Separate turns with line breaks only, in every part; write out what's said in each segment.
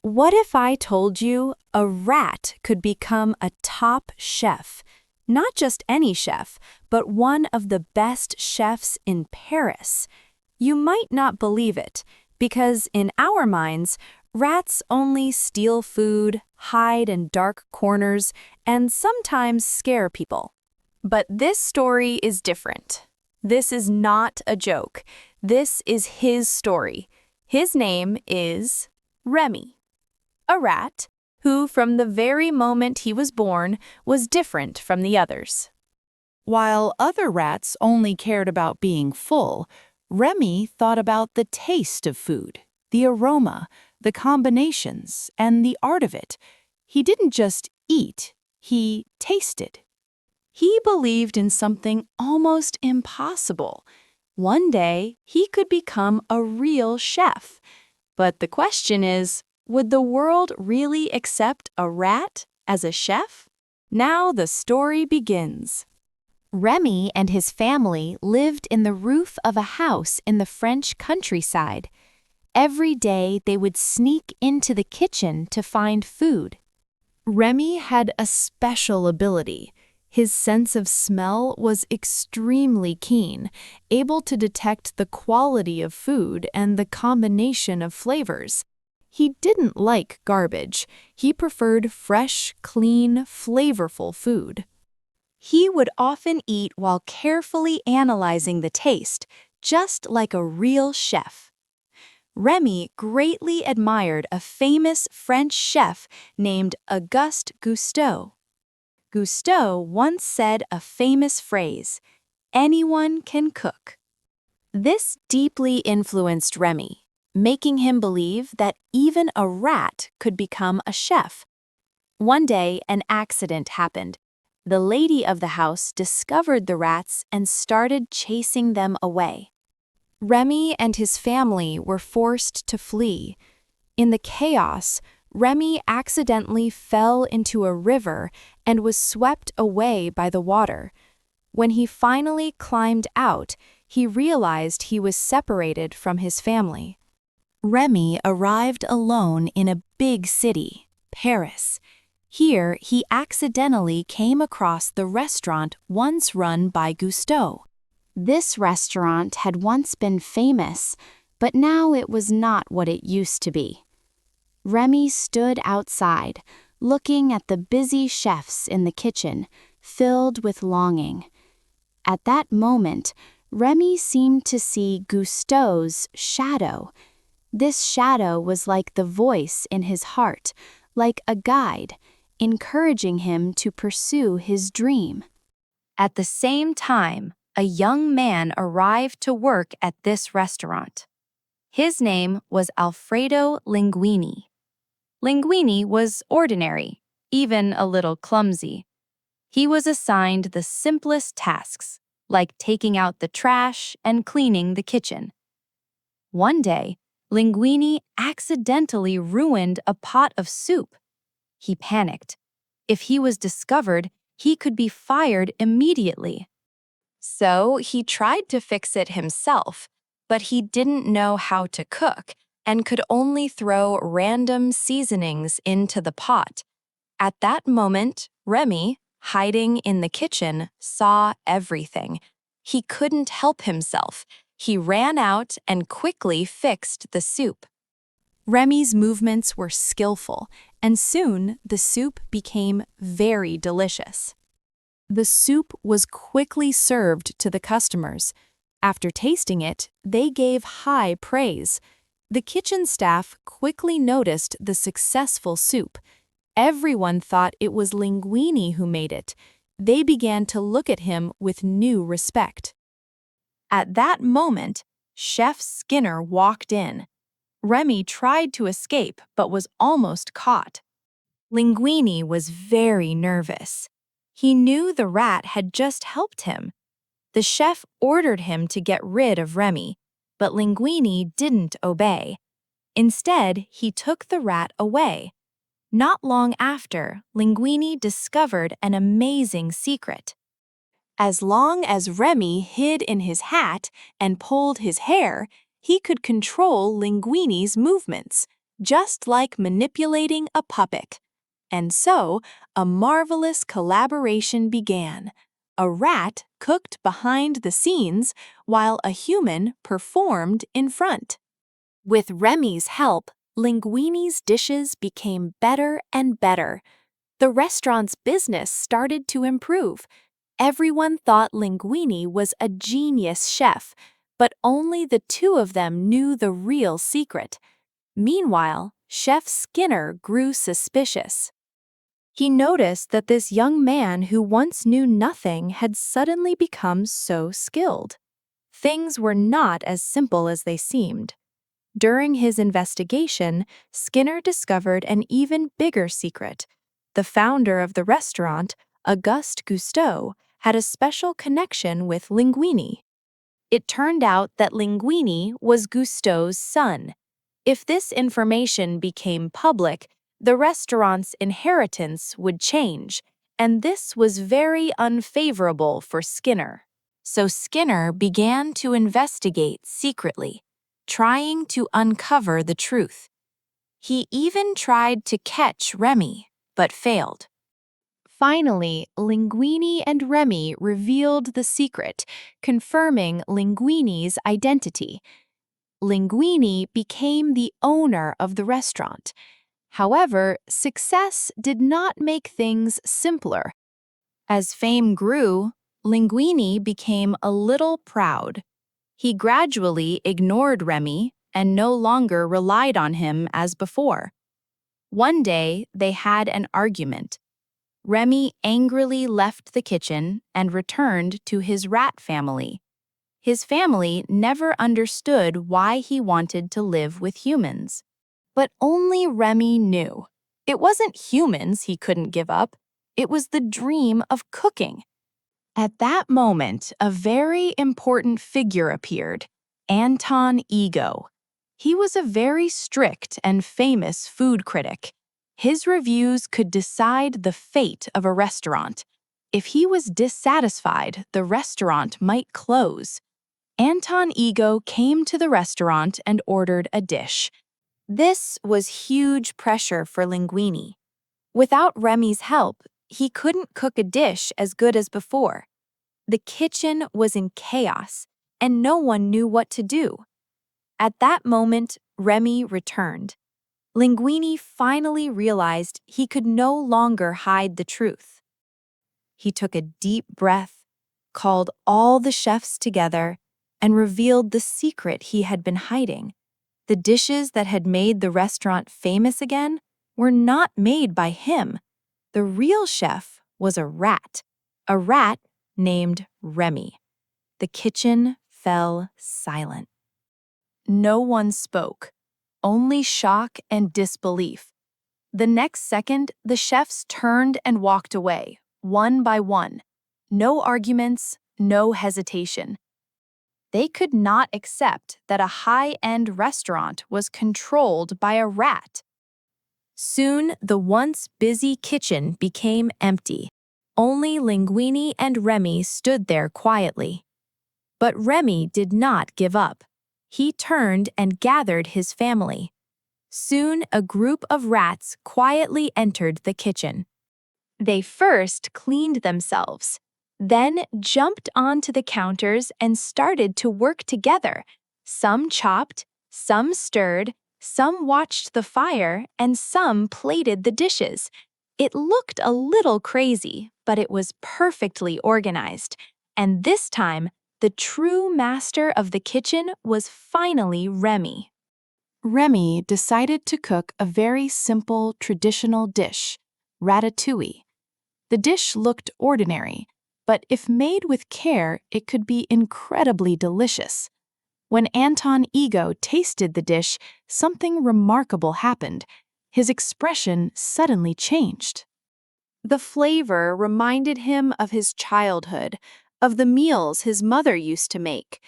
What if I told you a rat could become a top chef? Not just any chef, but one of the best chefs in Paris. You might not believe it, because in our minds, rats only steal food, hide in dark corners, and sometimes scare people. But this story is different. This is not a joke. This is his story. His name is Remy, a rat who, from the very moment he was born, was different from the others.
While other rats only cared about being full, Remy thought about the taste of food, the aroma, the combinations, and the art of it. He didn't just eat, he tasted. He believed in something almost impossible. One day, he could become a real chef. But the question is, would the world really accept a rat as a chef? Now the story begins.
Remy and his family lived in the roof of a house in the French countryside. Every day they would sneak into the kitchen to find food. Remy had a special ability. His sense of smell was extremely keen, able to detect the quality of food and the combination of flavors. He didn't like garbage. He preferred fresh, clean, flavorful food. He would often eat while carefully analyzing the taste, just like a real chef. Remy greatly admired a famous French chef named Auguste Gusteau. Gusteau once said a famous phrase, "Anyone can cook." This deeply influenced Remy, making him believe that even a rat could become a chef. One day, an accident happened. The lady of the house discovered the rats and started chasing them away. Remy and his family were forced to flee. In the chaos, Remy accidentally fell into a river and was swept away by the water. When he finally climbed out, he realized he was separated from his family. Remy arrived alone in a big city, Paris. Here, he accidentally came across the restaurant once run by Gusteau. This restaurant had once been famous, but now it was not what it used to be. Remy stood outside, looking at the busy chefs in the kitchen, filled with longing. At that moment, Remy seemed to see Gusteau's shadow. This shadow was like the voice in his heart, like a guide, encouraging him to pursue his dream. At the same time, a young man arrived to work at this restaurant. His name was Alfredo Linguini. Linguini was ordinary, even a little clumsy. He was assigned the simplest tasks, like taking out the trash and cleaning the kitchen. One day, Linguini accidentally ruined a pot of soup. He panicked. If he was discovered, he could be fired immediately. So he tried to fix it himself, but he didn't know how to cook and could only throw random seasonings into the pot. At that moment, Remy, hiding in the kitchen, saw everything. He couldn't help himself. He ran out and quickly fixed the soup. Remy's movements were skillful, and soon the soup became very delicious. The soup was quickly served to the customers. After tasting it, they gave high praise. The kitchen staff quickly noticed the successful soup. Everyone thought it was Linguini who made it. They began to look at him with new respect. At that moment, Chef Skinner walked in. Remy tried to escape but was almost caught. Linguini was very nervous. He knew the rat had just helped him. The chef ordered him to get rid of Remy, but Linguini didn't obey. Instead, he took the rat away. Not long after, Linguini discovered an amazing secret. As long as Remy hid in his hat and pulled his hair, he could control Linguini's movements.
just like manipulating a puppet. And so, a marvelous collaboration began. A rat cooked behind the scenes while a human performed in front. With Remy's help, Linguini's dishes became better and better. The restaurant's business started to improve. Everyone thought Linguini was a genius chef, but only the two of them knew the real secret. Meanwhile, Chef Skinner grew suspicious. He noticed that this young man who once knew nothing had suddenly become so skilled. Things were not as simple as they seemed. During his investigation, Skinner discovered an even bigger secret. The founder of the restaurant, Auguste Gusteau, had a special connection with Linguini. It turned out that Linguini was Gusteau's son. If this information became public, the restaurant's inheritance would change, and this was very unfavorable for Skinner. So Skinner began to investigate secretly, trying to uncover the truth. He even tried to catch Remy, but failed.
Finally, Linguini and Remy revealed the secret, confirming Linguini's identity. Linguini became the owner of the restaurant. However, success did not make things simpler.
As fame grew, Linguini became a little proud. He gradually ignored Remy and no longer relied on him as before. One day, they had an argument. Remy angrily left the kitchen and returned to his rat family. His family never understood why he wanted to live with humans. But only Remy knew. It wasn't humans he couldn't give up. It was the dream of cooking. At that moment, a very important figure appeared, Anton Ego. He was a very strict and famous food critic. His reviews could decide the fate of a restaurant. If he was dissatisfied, the restaurant might close. Anton Ego came to the restaurant and ordered a dish. This was huge pressure for Linguini. Without Remy's help, he couldn't cook a dish as good as before. The kitchen was in chaos, and no one knew what to do. At that moment, Remy returned. Linguini finally realized he could no longer hide the truth. He took a deep breath, called all the chefs together, and revealed the secret he had been hiding. The dishes that had made the restaurant famous again were not made by him. The real chef was a rat named Remy. The kitchen fell silent. No one spoke, only shock and disbelief. The next second, the chefs turned and walked away, one by one. No arguments, no hesitation. They could not accept that a high-end restaurant was controlled by a rat. Soon, the once busy kitchen became empty. Only Linguini and Remy stood there quietly. But Remy did not give up. He turned and gathered his family. Soon, a group of rats quietly entered the kitchen. They first cleaned themselves, then jumped onto the counters and started to work together. Some chopped, some stirred, some watched the fire, and some plated the dishes. It looked a little crazy, but it was perfectly organized. And this time, the true master of the kitchen was finally Remy. Remy decided to cook a very simple, traditional dish, ratatouille. The dish looked ordinary, but if made with care, it could be incredibly delicious. When Anton Ego tasted the dish, something remarkable happened. His expression suddenly changed. The flavor reminded him of his childhood, of the meals his mother used to make.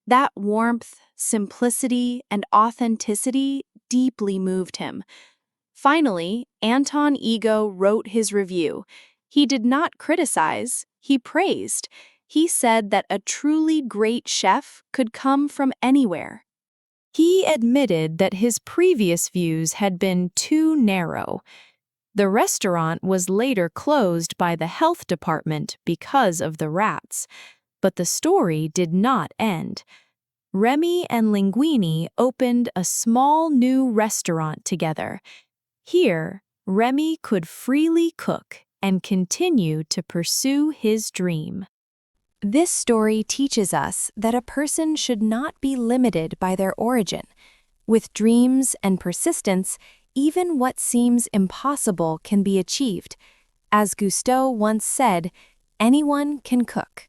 That warmth, simplicity, and authenticity deeply moved him. Finally, Anton Ego wrote his review. He did not criticize, he praised. He said that a truly great chef could come from anywhere. He admitted that his previous views had been too narrow. The restaurant was later closed by the health department because of the rats. But the story did not end. Remy and Linguini opened a small new restaurant together. Here, Remy could freely cook and continue to pursue his dream.
This story teaches us that a person should not be limited by their origin. With dreams and persistence, even what seems impossible can be achieved. As Gusteau once said, anyone can cook.